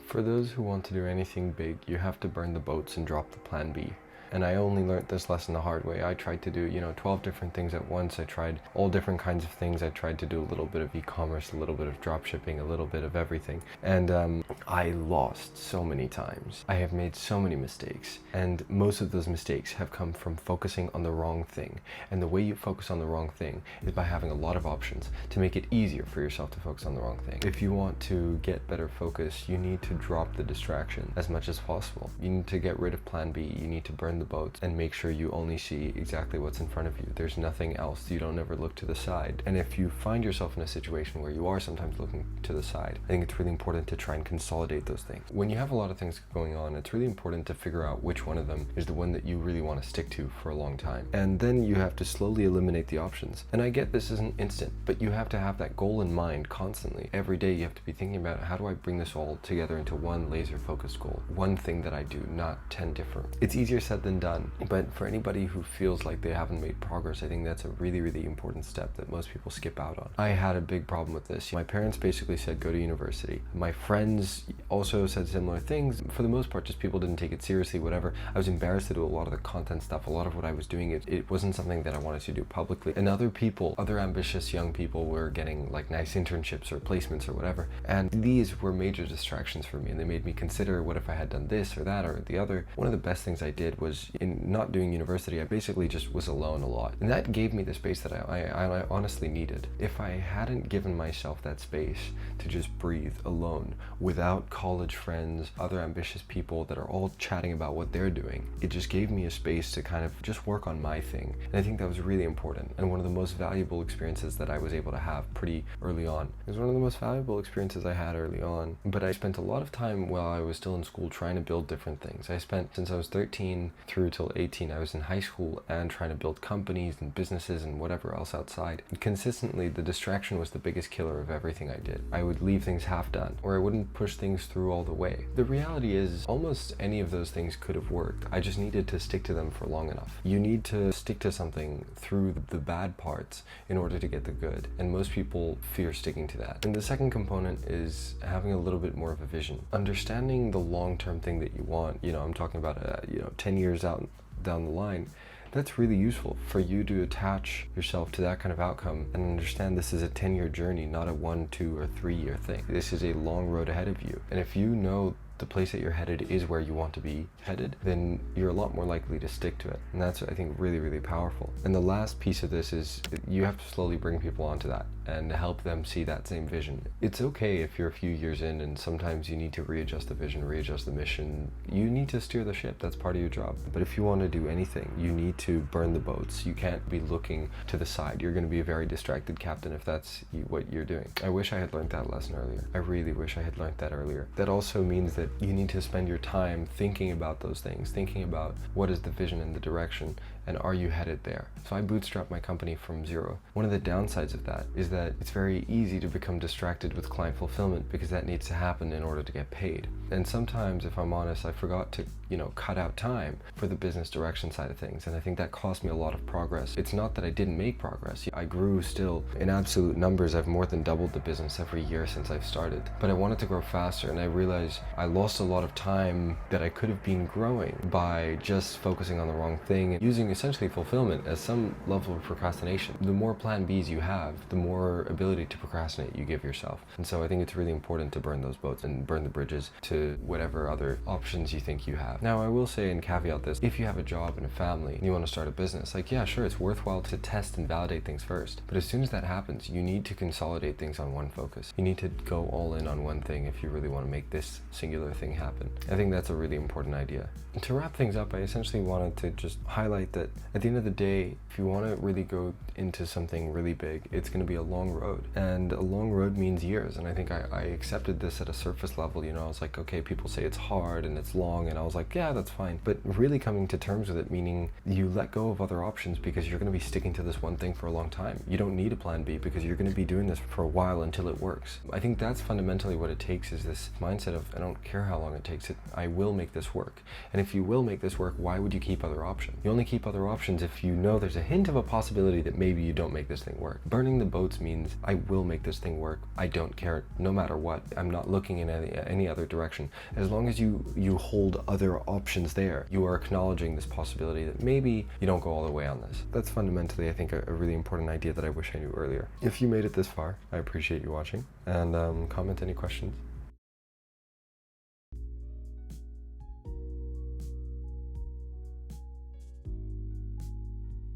For those who want to do anything big, you have to burn the boats and drop the plan B. And I only learned this lesson the hard way. I tried to do, 12 different things at once. I tried all different kinds of things. I tried to do a little bit of e-commerce, a little bit of drop shipping, a little bit of everything. And I lost so many times. I have made so many mistakes. And most of those mistakes have come from focusing on the wrong thing. And the way you focus on the wrong thing is by having a lot of options to make it easier for yourself to focus on the wrong thing. If you want to get better focus, you need to drop the distraction as much as possible. You need to get rid of plan B. You need to burn the boats and make sure you only see exactly what's in front of you. There's nothing else. You don't ever look to the side. And if you find yourself in a situation where you are sometimes looking to the side, I think it's really important to try and consolidate those things. When you have a lot of things going on, it's really important to figure out which one of them is the one that you really want to stick to for a long time. And then you have to slowly eliminate the options. And I get this isn't instant, but you have to have that goal in mind constantly. Every day you have to be thinking about, how do I bring this all together into one laser focused goal? One thing that I do, not 10 different. It's easier said than done. But for anybody who feels like they haven't made progress, I think that's a really, really important step that most people skip out on. I had a big problem with this. My parents basically said, go to university. My friends also said similar things. For the most part, just people didn't take it seriously, whatever. I was embarrassed to do a lot of the content stuff. A lot of what I was doing, it wasn't something that I wanted to do publicly. And other ambitious young people were getting like nice internships or placements or whatever. And these were major distractions for me. And they made me consider, what if I had done this or that or the other? One of the best things I did was, in not doing university, I basically just was alone a lot. And that gave me the space that I honestly needed. If I hadn't given myself that space to just breathe alone, without college friends, other ambitious people that are all chatting about what they're doing, it just gave me a space to kind of just work on my thing. And I think that was really important. And one of the most valuable experiences that I was able to have pretty early on. It was one of the most valuable experiences I had early on. But I spent a lot of time while I was still in school trying to build different things. I spent, since I was 13 through till 18, I was in high school and trying to build companies and businesses and whatever else outside. And consistently, the distraction was the biggest killer of everything I did. I would leave things half done, or I wouldn't push things through all the way. The reality is, almost any of those things could have worked. I just needed to stick to them for long enough. You need to stick to something through the bad parts in order to get the good. And most people fear sticking to that. And the second component is having a little bit more of a vision. Understanding the long-term thing that you want. I'm talking about 10 years out down the line. That's really useful for you to attach yourself to that kind of outcome and understand this is a 10-year journey, not a 1, 2, or 3-year thing. This is a long road ahead of you. And if you know the place that you're headed is where you want to be headed, then you're a lot more likely to stick to it. And that's, I think, really, really powerful. And the last piece of this is you have to slowly bring people onto that and help them see that same vision. It's okay if you're a few years in and sometimes you need to readjust the vision, readjust the mission. You need to steer the ship. That's part of your job. But if you want to do anything, you need to burn the boats. You can't be looking to the side. You're going to be a very distracted captain if that's what you're doing. I wish I had learned that lesson earlier. I really wish I had learned that earlier. That also means that you need to spend your time thinking about those things, thinking about what is the vision and the direction, and are you headed there? So I bootstrapped my company from zero. One of the downsides of that is that it's very easy to become distracted with client fulfillment because that needs to happen in order to get paid. And sometimes, if I'm honest, I forgot to, cut out time for the business direction side of things. And I think that cost me a lot of progress. It's not that I didn't make progress. I grew still in absolute numbers. I've more than doubled the business every year since I've started. But I wanted to grow faster, and I realized I lost a lot of time that I could have been growing by just focusing on the wrong thing and using essentially fulfillment as some level of procrastination. The more plan Bs you have, the more ability to procrastinate you give yourself. And so I think it's really important to burn those boats and burn the bridges to whatever other options you think you have. Now, I will say and caveat this, if you have a job and a family and you want to start a business, yeah, sure, it's worthwhile to test and validate things first. But as soon as that happens, you need to consolidate things on one focus. You need to go all in on one thing if you really want to make this singular thing happen. I think that's a really important idea. And to wrap things up, I essentially wanted to just highlight that at the end of the day, if you want to really go into something really big, it's going to be a long road. And a long road means years. And I think I accepted this at a surface level. I was like, okay, people say it's hard and it's long. And I was like, yeah, that's fine. But really coming to terms with it, meaning you let go of other options because you're going to be sticking to this one thing for a long time. You don't need a plan B because you're going to be doing this for a while until it works. I think that's fundamentally what it takes, is this mindset of, I don't care how long it takes, I will make this work. And if you will make this work, why would you keep other options? You only keep other other options if you know there's a hint of a possibility that maybe you don't make this thing work. Burning the boats means I will make this thing work. I don't care no matter what. I'm not looking in any other direction. As long as you hold other options there, you are acknowledging this possibility that maybe you don't go all the way on this. That's fundamentally, I think, a really important idea that I wish I knew earlier. If you made it this far, I appreciate you watching, and comment any questions.